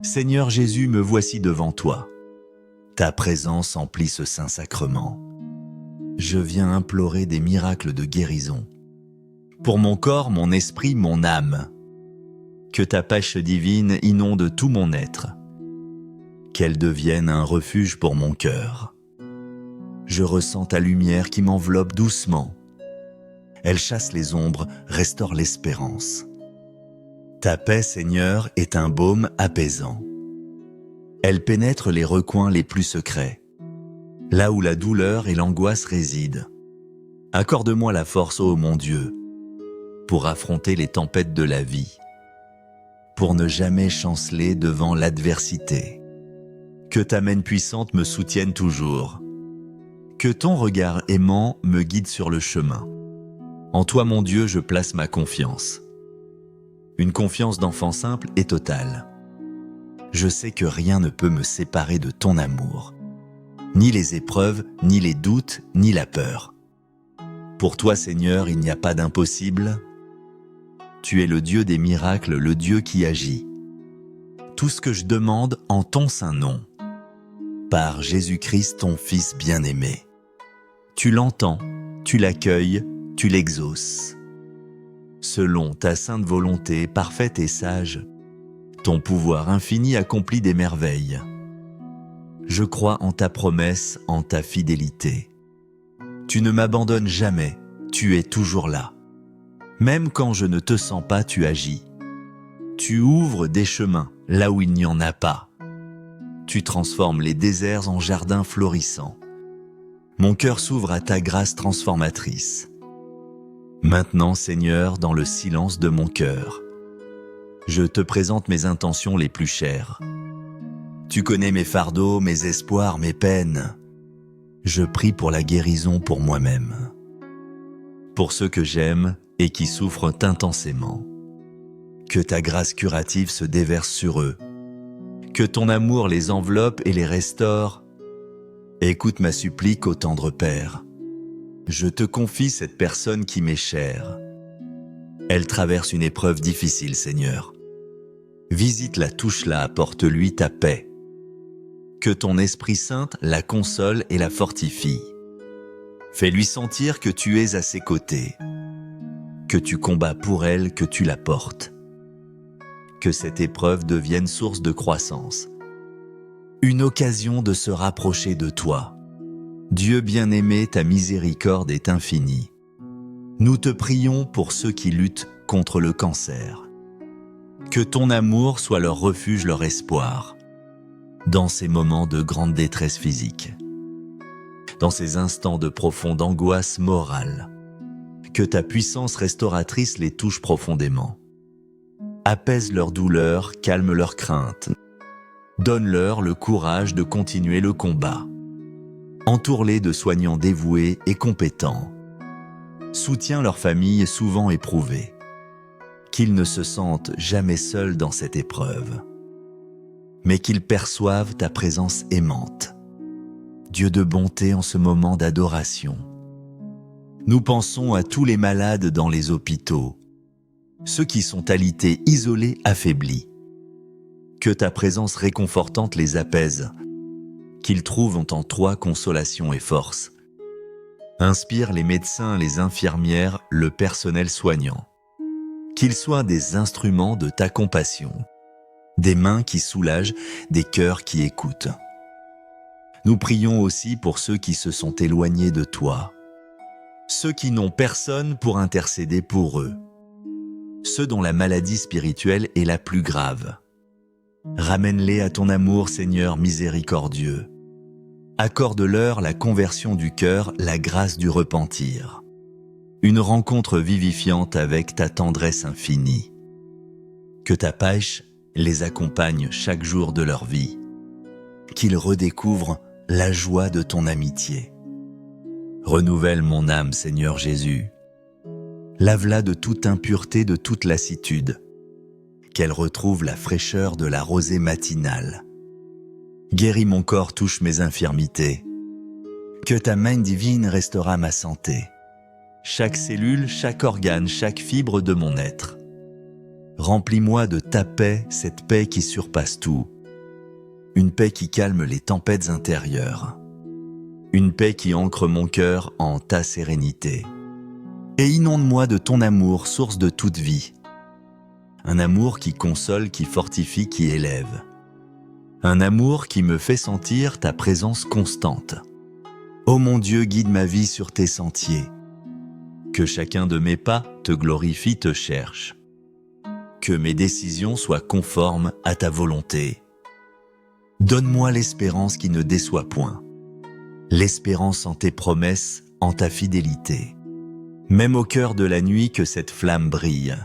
Seigneur Jésus, me voici devant toi. Ta présence emplit ce saint sacrement. Je viens implorer des miracles de guérison. Pour mon corps, mon esprit, mon âme. Que ta pêche divine inonde tout mon être. Qu'elle devienne un refuge pour mon cœur. Je ressens ta lumière qui m'enveloppe doucement. Elle chasse les ombres, restaure l'espérance. Ta paix, Seigneur, est un baume apaisant. Elle pénètre les recoins les plus secrets, là où la douleur et l'angoisse résident. Accorde-moi la force, ô mon Dieu, pour affronter les tempêtes de la vie, pour ne jamais chanceler devant l'adversité. Que ta main puissante me soutienne toujours. Que ton regard aimant me guide sur le chemin. En toi, mon Dieu, je place ma confiance. Une confiance d'enfant simple et totale. Je sais que rien ne peut me séparer de ton amour. Ni les épreuves, ni les doutes, ni la peur. Pour toi, Seigneur, il n'y a pas d'impossible. Tu es le Dieu des miracles, le Dieu qui agit. Tout ce que je demande en ton saint nom. Par Jésus-Christ, ton Fils bien-aimé. Tu l'entends, tu l'accueilles, tu l'exauces. Selon ta sainte volonté parfaite et sage, ton pouvoir infini accomplit des merveilles. Je crois en ta promesse, en ta fidélité. Tu ne m'abandonnes jamais, tu es toujours là. Même quand je ne te sens pas, tu agis. Tu ouvres des chemins là où il n'y en a pas. Tu transformes les déserts en jardins florissants. Mon cœur s'ouvre à ta grâce transformatrice. Maintenant, Seigneur, dans le silence de mon cœur, je te présente mes intentions les plus chères. Tu connais mes fardeaux, mes espoirs, mes peines. Je prie pour la guérison pour moi-même, pour ceux que j'aime et qui souffrent intensément. Que ta grâce curative se déverse sur eux. Que ton amour les enveloppe et les restaure. Écoute ma supplique, ô tendre Père. Je te confie cette personne qui m'est chère. Elle traverse une épreuve difficile, Seigneur. Visite-la, touche-la, apporte-lui ta paix. Que ton Esprit Saint la console et la fortifie. Fais-lui sentir que tu es à ses côtés, que tu combats pour elle, que tu la portes. Que cette épreuve devienne source de croissance, une occasion de se rapprocher de toi. Dieu bien-aimé, ta miséricorde est infinie. Nous te prions pour ceux qui luttent contre le cancer. Que ton amour soit leur refuge, leur espoir, dans ces moments de grande détresse physique, dans ces instants de profonde angoisse morale. Que ta puissance restauratrice les touche profondément. Apaise leur douleur, calme leur crainte. Donne-leur le courage de continuer le combat. Entoure-les de soignants dévoués et compétents. Soutiens leur famille souvent éprouvée. Qu'ils ne se sentent jamais seuls dans cette épreuve, mais qu'ils perçoivent ta présence aimante. Dieu de bonté, en ce moment d'adoration, nous pensons à tous les malades dans les hôpitaux, ceux qui sont alités, isolés, affaiblis. Que ta présence réconfortante les apaise, qu'ils trouvent en toi consolation et force. Inspire les médecins, les infirmières, le personnel soignant. Qu'ils soient des instruments de ta compassion, des mains qui soulagent, des cœurs qui écoutent. Nous prions aussi pour ceux qui se sont éloignés de toi, ceux qui n'ont personne pour intercéder pour eux, ceux dont la maladie spirituelle est la plus grave. Ramène-les à ton amour, Seigneur miséricordieux. Accorde-leur la conversion du cœur, la grâce du repentir. Une rencontre vivifiante avec ta tendresse infinie. Que ta pêche les accompagne chaque jour de leur vie. Qu'ils redécouvrent la joie de ton amitié. Renouvelle mon âme, Seigneur Jésus. Lave-la de toute impureté, de toute lassitude. Qu'elle retrouve la fraîcheur de la rosée matinale. Guéris mon corps, touche mes infirmités. Que ta main divine restaura ma santé. Chaque cellule, chaque organe, chaque fibre de mon être. Remplis-moi de ta paix, cette paix qui surpasse tout. Une paix qui calme les tempêtes intérieures. Une paix qui ancre mon cœur en ta sérénité. Et inonde-moi de ton amour, source de toute vie. Un amour qui console, qui fortifie, qui élève. Un amour qui me fait sentir ta présence constante. Ô mon Dieu, guide ma vie sur tes sentiers. Que chacun de mes pas te glorifie, te cherche. Que mes décisions soient conformes à ta volonté. Donne-moi l'espérance qui ne déçoit point. L'espérance en tes promesses, en ta fidélité. Même au cœur de la nuit que cette flamme brille.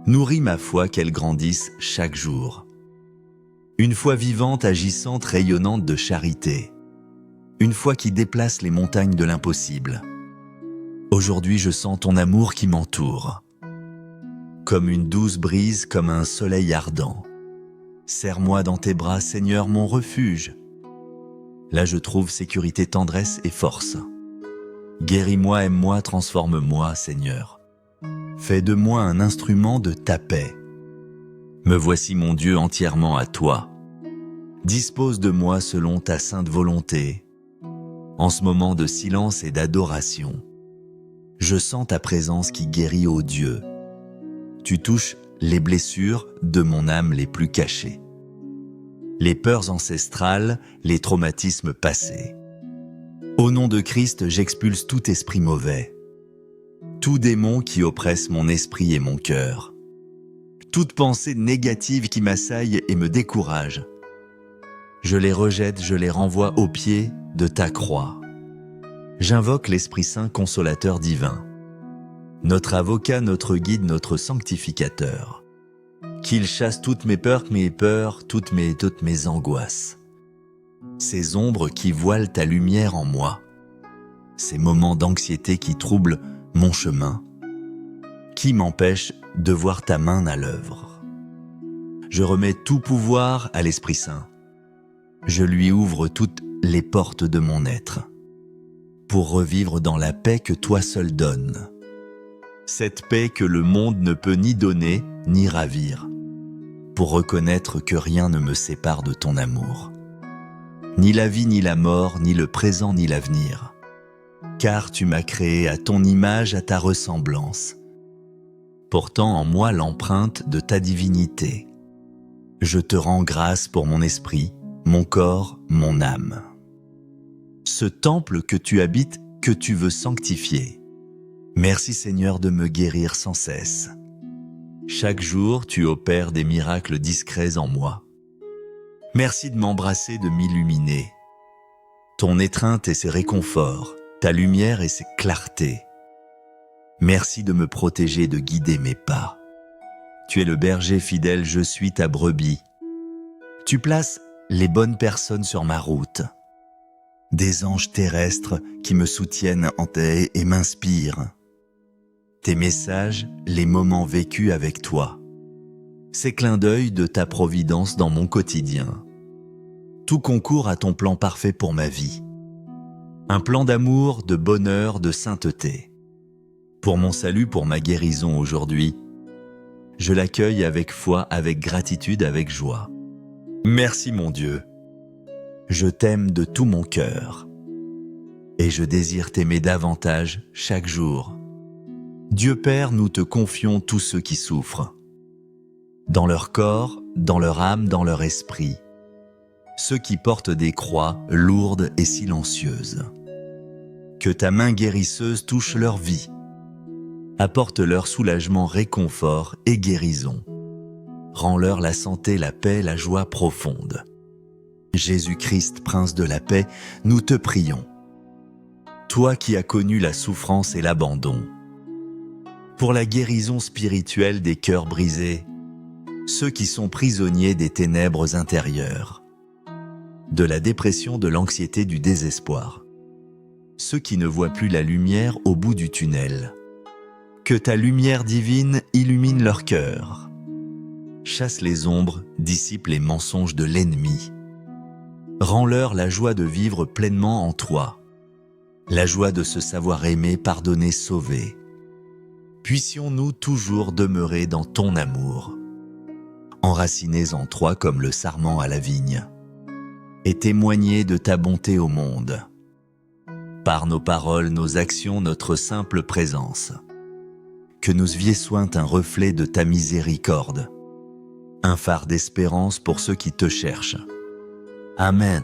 Nourris ma foi qu'elle grandisse chaque jour. Une foi vivante, agissante, rayonnante de charité. Une foi qui déplace les montagnes de l'impossible. Aujourd'hui je sens ton amour qui m'entoure. Comme une douce brise, comme un soleil ardent. Serre-moi dans tes bras, Seigneur, mon refuge. Là je trouve sécurité, tendresse et force. Guéris-moi, aime-moi, transforme-moi, Seigneur. Fais de moi un instrument de ta paix. Me voici, mon Dieu, entièrement à toi. Dispose de moi selon ta sainte volonté. En ce moment de silence et d'adoration, je sens ta présence qui guérit, ô Dieu. Tu touches les blessures de mon âme les plus cachées. Les peurs ancestrales, les traumatismes passés. Au nom de Christ, j'expulse tout esprit mauvais. Tout démon qui oppresse mon esprit et mon cœur. Toute pensée négative qui m'assaille et me décourage. Je les rejette, je les renvoie aux pieds de ta croix. J'invoque l'Esprit Saint consolateur divin, notre avocat, notre guide, notre sanctificateur. Qu'il chasse toutes mes peurs, toutes mes angoisses. Ces ombres qui voilent ta lumière en moi. Ces moments d'anxiété qui troublent mon chemin, qui m'empêchent de voir ta main à l'œuvre. Je remets tout pouvoir à l'Esprit Saint. Je lui ouvre toutes les portes de mon être, pour revivre dans la paix que toi seul donnes. Cette paix que le monde ne peut ni donner, ni ravir, pour reconnaître que rien ne me sépare de ton amour. Ni la vie, ni la mort, ni le présent, ni l'avenir. Car tu m'as créé à ton image, à ta ressemblance, portant en moi l'empreinte de ta divinité. Je te rends grâce pour mon esprit, mon corps, mon âme. Ce temple que tu habites, que tu veux sanctifier. Merci Seigneur de me guérir sans cesse. Chaque jour, tu opères des miracles discrets en moi. Merci de m'embrasser, de m'illuminer. Ton étreinte et ses réconforts, ta lumière et ses clartés. Merci de me protéger, de guider mes pas. Tu es le berger fidèle, je suis ta brebis. Tu places les bonnes personnes sur ma route. Des anges terrestres qui me soutiennent et m'inspirent. Tes messages, les moments vécus avec toi. Ces clins d'œil de ta providence dans mon quotidien. Tout concourt à ton plan parfait pour ma vie. Un plan d'amour, de bonheur, de sainteté. Pour mon salut, pour ma guérison aujourd'hui, je l'accueille avec foi, avec gratitude, avec joie. Merci mon Dieu. Je t'aime de tout mon cœur. Et je désire t'aimer davantage chaque jour. Dieu Père, nous te confions tous ceux qui souffrent. Dans leur corps, dans leur âme, dans leur esprit. Ceux qui portent des croix lourdes et silencieuses. Que ta main guérisseuse touche leur vie. Apporte leur soulagement, réconfort et guérison. Rends-leur la santé, la paix, la joie profonde. Jésus-Christ, Prince de la paix, nous te prions. Toi qui as connu la souffrance et l'abandon, pour la guérison spirituelle des cœurs brisés, ceux qui sont prisonniers des ténèbres intérieures, de la dépression, de l'anxiété, du désespoir, ceux qui ne voient plus la lumière au bout du tunnel. Que ta lumière divine illumine leur cœur. Chasse les ombres, dissipe les mensonges de l'ennemi. Rends-leur la joie de vivre pleinement en toi, la joie de se savoir aimer, pardonner, sauver. puissions-nous toujours demeurer dans ton amour, enracinés en toi comme le sarment à la vigne, et témoigner de ta bonté au monde, par nos paroles, nos actions, notre simple présence, que nous soient un reflet de ta miséricorde, un phare d'espérance pour ceux qui te cherchent. Amen.